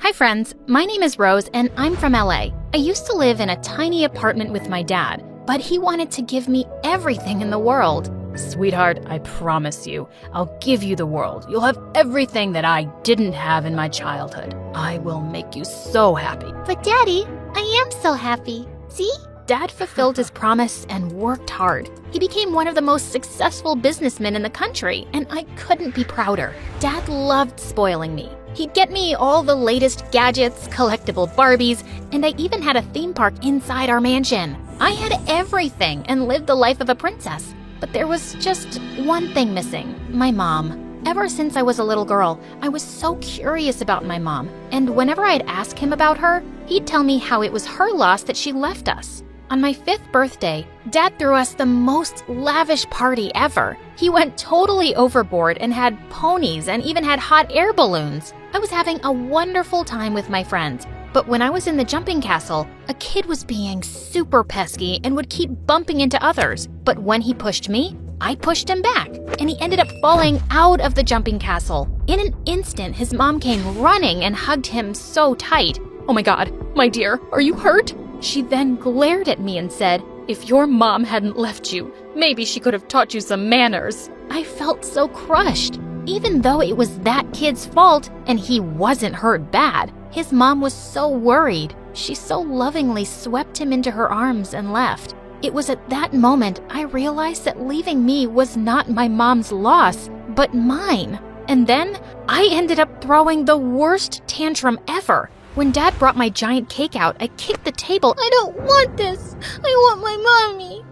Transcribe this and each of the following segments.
Hi friends, my name is Rose and I'm from LA. I used to live in a tiny apartment with my dad, but he wanted to give me everything in the world. Sweetheart, I promise you, I'll give you the world. You'll have everything that I didn't have in my childhood. I will make you so happy. But Daddy, I am so happy. See? Dad fulfilled his promise and worked hard. He became one of the most successful businessmen in the country, and I couldn't be prouder. Dad loved spoiling me. He'd get me all the latest gadgets, collectible Barbies, and I even had a theme park inside our mansion. I had everything and lived the life of a princess. But there was just one thing missing, my mom. Ever since I was a little girl, I was so curious about my mom, and whenever I'd ask him about her, he'd tell me how it was her loss that she left us. On my 5th birthday, Dad threw us the most lavish party ever. He went totally overboard and had ponies and even had hot air balloons. I was having a wonderful time with my friends, but when I was in the jumping castle, a kid was being super pesky and would keep bumping into others. But when he pushed me, I pushed him back, and he ended up falling out of the jumping castle. In an instant, his mom came running and hugged him so tight. "Oh my God, my dear, are you hurt?" She then glared at me and said, "If your mom hadn't left you, maybe she could have taught you some manners." I felt so crushed. Even though it was that kid's fault and he wasn't hurt bad, his mom was so worried. She so lovingly swept him into her arms and left. It was at that moment I realized that leaving me was not my mom's loss, but mine. And then I ended up throwing the worst tantrum ever. When Dad brought my giant cake out, I kicked the table. I don't want this. I want my mommy.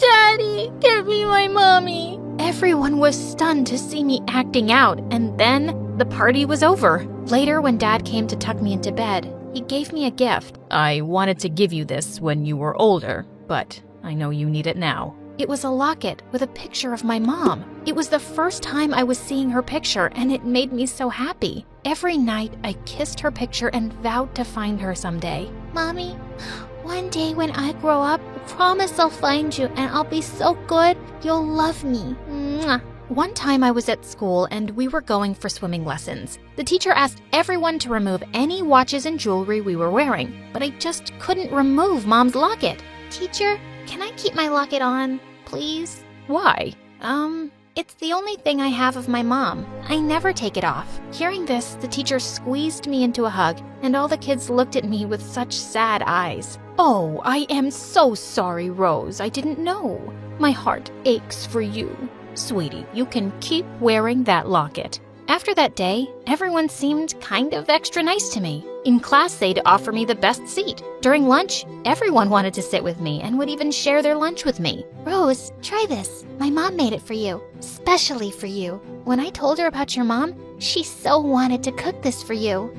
Daddy, give me my mommy. Everyone was stunned to see me acting out, and then the party was over. Later, when Dad came to tuck me into bed, he gave me a gift. "I wanted to give you this when you were older, but I know you need it now." It was a locket with a picture of my mom. It was the first time I was seeing her picture, and it made me so happy. Every night, I kissed her picture and vowed to find her someday. Mommy, one day when I grow up, I promise I'll find you and I'll be so good, you'll love me. Mwah. One time I was at school and we were going for swimming lessons. The teacher asked everyone to remove any watches and jewelry we were wearing, but I just couldn't remove Mom's locket. Teacher, can I keep my locket on, please? Why? It's the only thing I have of my mom. I never take it off. Hearing this, the teacher squeezed me into a hug, and all the kids looked at me with such sad eyes. "Oh, I am so sorry, Rose. I didn't know. My heart aches for you. Sweetie, you can keep wearing that locket." After that day, everyone seemed kind of extra nice to me. In class, they'd offer me the best seat. During lunch, everyone wanted to sit with me and would even share their lunch with me. Rose, try this. My mom made it for you, especially for you. When I told her about your mom, she so wanted to cook this for you.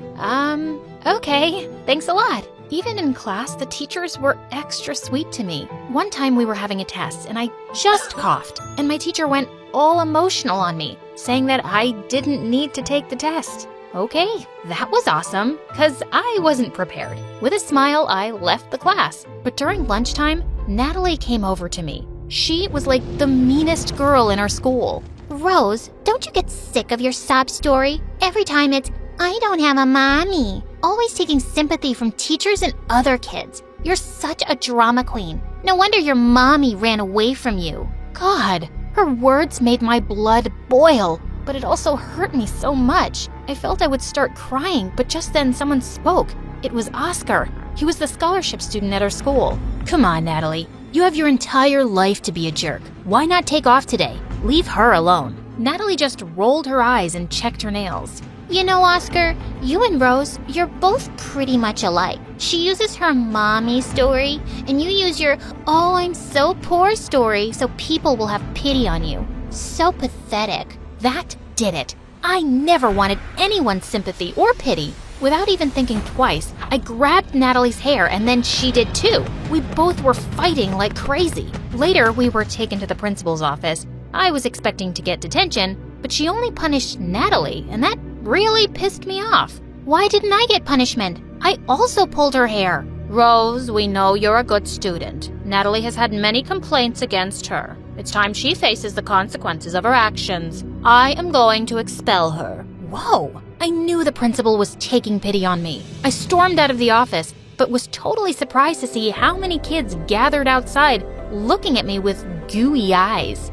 Okay, thanks a lot. Even in class, the teachers were extra sweet to me. One time we were having a test and I just coughed, and my teacher went all emotional on me, saying that I didn't need to take the test. Okay, that was awesome, because I wasn't prepared. With a smile, I left the class. But during lunchtime, Natalie came over to me. She was like the meanest girl in our school. Rose, don't you get sick of your sob story? Every time it's, I don't have a mommy. Always taking sympathy from teachers and other kids. You're such a drama queen. No wonder your mommy ran away from you. God, her words made my blood boil, but it also hurt me so much. I felt I would start crying, but just then someone spoke. It was Oscar. He was the scholarship student at our school. "Come on, Natalie. You have your entire life to be a jerk. Why not take off today? Leave her alone." Natalie just rolled her eyes and checked her nails. You know, Oscar, you and Rose, you're both pretty much alike. She uses her mommy story, and you use your, oh, I'm so poor story so people will have pity on you. So pathetic. That did it. I never wanted anyone's sympathy or pity. Without even thinking twice, I grabbed Natalie's hair and then she did too. We both were fighting like crazy. Later, we were taken to the principal's office. I was expecting to get detention, but she only punished Natalie, and that really pissed me off. Why didn't I get punishment? I also pulled her hair. "Rose, we know you're a good student. Natalie has had many complaints against her. It's time she faces the consequences of her actions. I am going to expel her. Whoa! I knew the principal was taking pity on me. I stormed out of the office, but was totally surprised to see how many kids gathered outside looking at me with gooey eyes.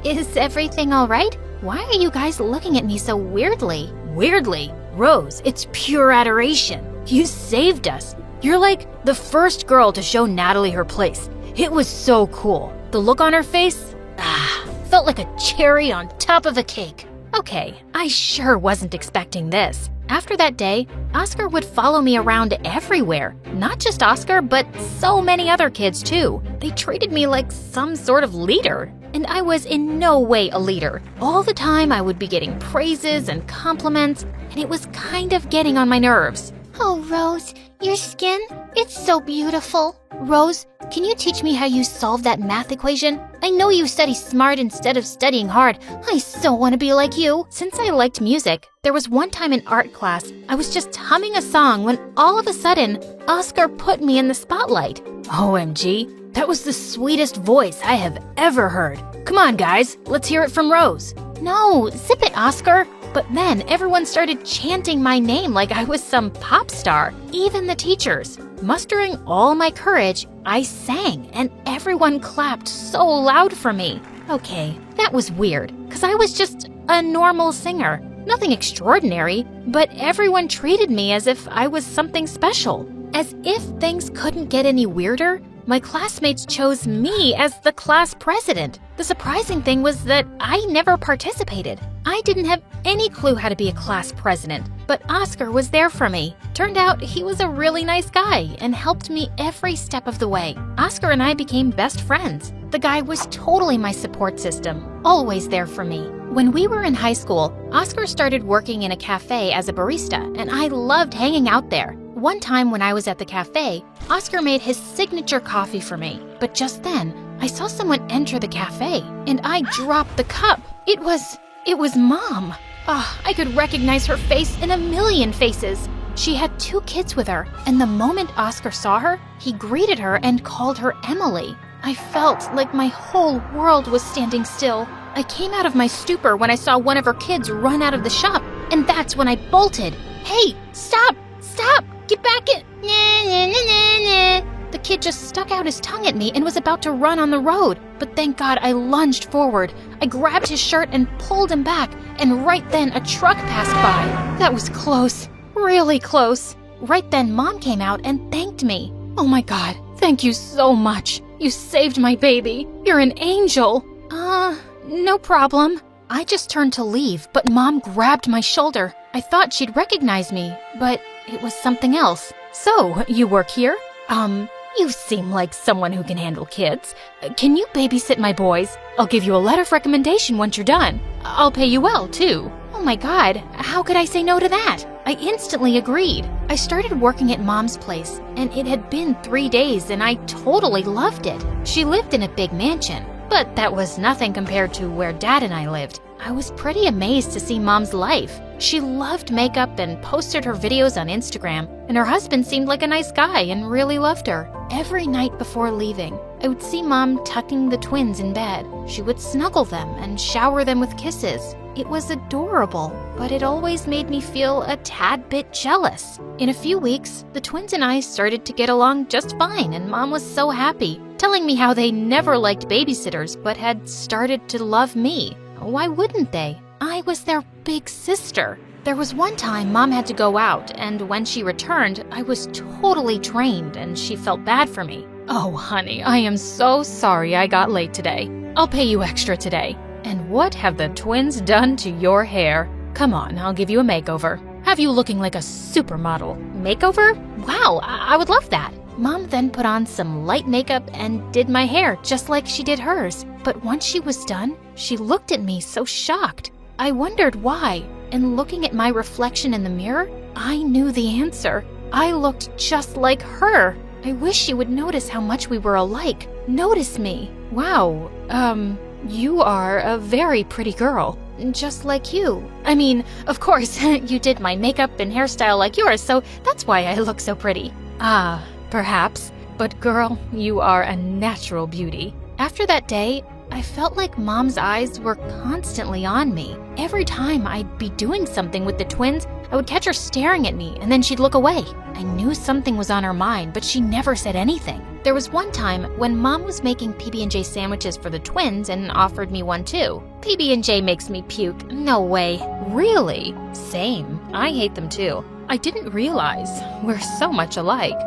Is everything all right? Why are you guys looking at me so weirdly? Weirdly? Rose, it's pure adoration. You saved us. You're like the first girl to show Natalie her place. It was so cool. The look on her face, felt like a cherry on top of a cake. Okay, I sure wasn't expecting this. After that day, Oscar would follow me around everywhere. Not just Oscar, but so many other kids too. They treated me like some sort of leader. And I was in no way a leader. All the time I would be getting praises and compliments, and it was kind of getting on my nerves. Oh, Rose, your skin, it's so beautiful. Rose, can you teach me how you solve that math equation? I know you study smart instead of studying hard. I so want to be like you. Since I liked music, there was one time in art class, I was just humming a song when all of a sudden, Oscar put me in the spotlight. OMG, that was the sweetest voice I have ever heard. Come on, guys, let's hear it from Rose. No, zip it, Oscar. But then everyone started chanting my name like I was some pop star, even the teachers. Mustering all my courage, I sang, and everyone clapped so loud for me. Okay, that was weird, because I was just a normal singer. Nothing extraordinary, but everyone treated me as if I was something special. As if things couldn't get any weirder, my classmates chose me as the class president. The surprising thing was that I never participated. I didn't have any clue how to be a class president, but Oscar was there for me. Turned out he was a really nice guy and helped me every step of the way. Oscar and I became best friends. The guy was totally my support system, always there for me. When we were in high school, Oscar started working in a cafe as a barista, and I loved hanging out there. One time when I was at the cafe, Oscar made his signature coffee for me. But just then, I saw someone enter the cafe, and I dropped the cup. It was Mom. I could recognize her face in a million faces. She had 2 kids with her, and the moment Oscar saw her, he greeted her and called her Emily. I felt like my whole world was standing still. I came out of my stupor when I saw one of her kids run out of the shop, and that's when I bolted. Hey, stop! Stop! Get back in! Nah, nah, nah, nah, nah. The kid just stuck out his tongue at me and was about to run on the road. But thank God I lunged forward. I grabbed his shirt and pulled him back, and right then a truck passed by. That was close. Really close. Right then Mom came out and thanked me. Oh my God, thank you so much. You saved my baby. You're an angel. No problem. I just turned to leave, but Mom grabbed my shoulder. I thought she'd recognize me, but it was something else. So, you work here? You seem like someone who can handle kids. Can you babysit my boys? I'll give you a letter of recommendation once you're done. I'll pay you well, too. Oh my God, how could I say no to that? I instantly agreed. I started working at Mom's place, and it had been 3 days, and I totally loved it. She lived in a big mansion, but that was nothing compared to where Dad and I lived. I was pretty amazed to see Mom's life. She loved makeup and posted her videos on Instagram, and her husband seemed like a nice guy and really loved her. Every night before leaving, I would see Mom tucking the twins in bed. She would snuggle them and shower them with kisses. It was adorable, but it always made me feel a tad bit jealous. In a few weeks, the twins and I started to get along just fine, and Mom was so happy, telling me how they never liked babysitters but had started to love me. Why wouldn't they? I was their big sister. There was one time Mom had to go out, and when she returned, I was totally drained, and she felt bad for me. Oh, honey, I am so sorry I got late today. I'll pay you extra today. And what have the twins done to your hair? Come on, I'll give you a makeover. Have you looking like a supermodel. Makeover? Wow, I would love that. Mom then put on some light makeup and did my hair just like she did hers. But once she was done, she looked at me so shocked. I wondered why, and looking at my reflection in the mirror, I knew the answer. I looked just like her. I wish she would notice how much we were alike. Notice me. Wow, you are a very pretty girl. Just like you. I mean, of course, you did my makeup and hairstyle like yours, so that's why I look so pretty. Perhaps. But girl, you are a natural beauty. After that day, I felt like Mom's eyes were constantly on me. Every time I'd be doing something with the twins, I would catch her staring at me, and then she'd look away. I knew something was on her mind, but she never said anything. There was one time when Mom was making PB&J sandwiches for the twins and offered me one too. PB&J makes me puke. No way. Really? Same. I hate them too. I didn't realize we're so much alike.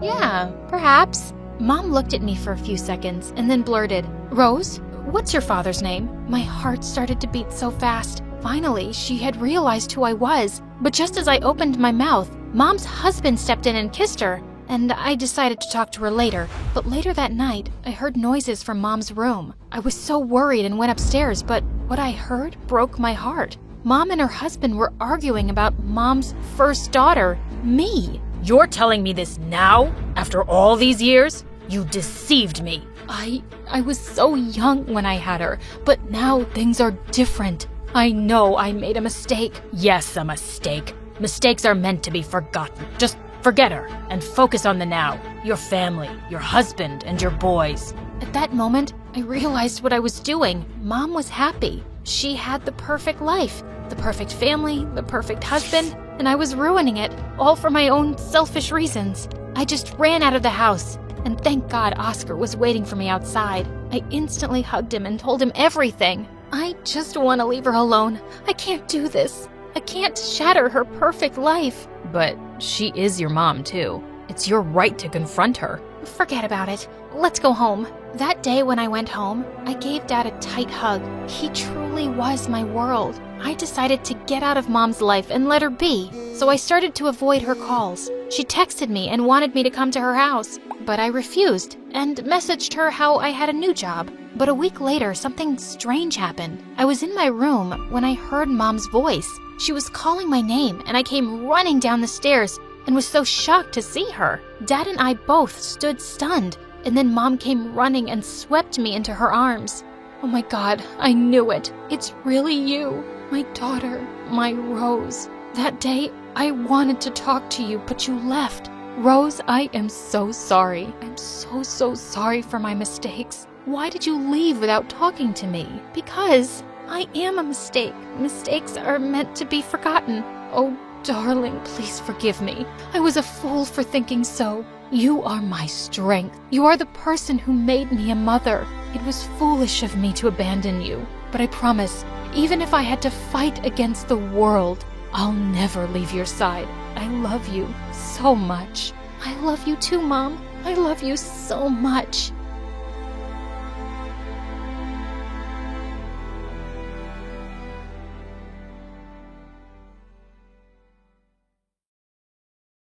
Yeah, perhaps. Mom looked at me for a few seconds and then blurted, "Rose, what's your father's name?" My heart started to beat so fast. Finally, she had realized who I was. But just as I opened my mouth, Mom's husband stepped in and kissed her, and I decided to talk to her later. But later that night, I heard noises from Mom's room. I was so worried and went upstairs, but what I heard broke my heart. Mom and her husband were arguing about Mom's first daughter, me. You're telling me this now? After all these years? You deceived me. I was so young when I had her, but now things are different. I know I made a mistake. Yes, a mistake. Mistakes are meant to be forgotten. Just forget her and focus on the now. Your family, your husband, and your boys. At that moment, I realized what I was doing. Mom was happy. She had the perfect life, the perfect family, the perfect husband, and I was ruining it, all for my own selfish reasons. I just ran out of the house, and thank God Oscar was waiting for me outside. I instantly hugged him and told him everything. I just want to leave her alone. I can't do this. I can't shatter her perfect life. But she is your mom, too. It's your right to confront her. Forget about it. Let's go home. That day when I went home, I gave Dad a tight hug. He truly was my world. I decided to get out of Mom's life and let her be, so I started to avoid her calls. She texted me and wanted me to come to her house, but I refused and messaged her how I had a new job. But a week later, something strange happened. I was in my room when I heard Mom's voice. She was calling my name, and I came running down the stairs and was so shocked to see her. Dad and I both stood stunned, and then Mom came running and swept me into her arms. Oh my God, I knew it. It's really you, my daughter, my Rose. That day, I wanted to talk to you, but you left. Rose, I am so sorry. I'm so sorry for my mistakes. Why did you leave without talking to me? Because I am a mistake. Mistakes are meant to be forgotten. Oh, darling, please forgive me. I was a fool for thinking so. You are my strength. You are the person who made me a mother. It was foolish of me to abandon you. But I promise, even if I had to fight against the world, I'll never leave your side. I love you so much. I love you too, Mom. I love you so much.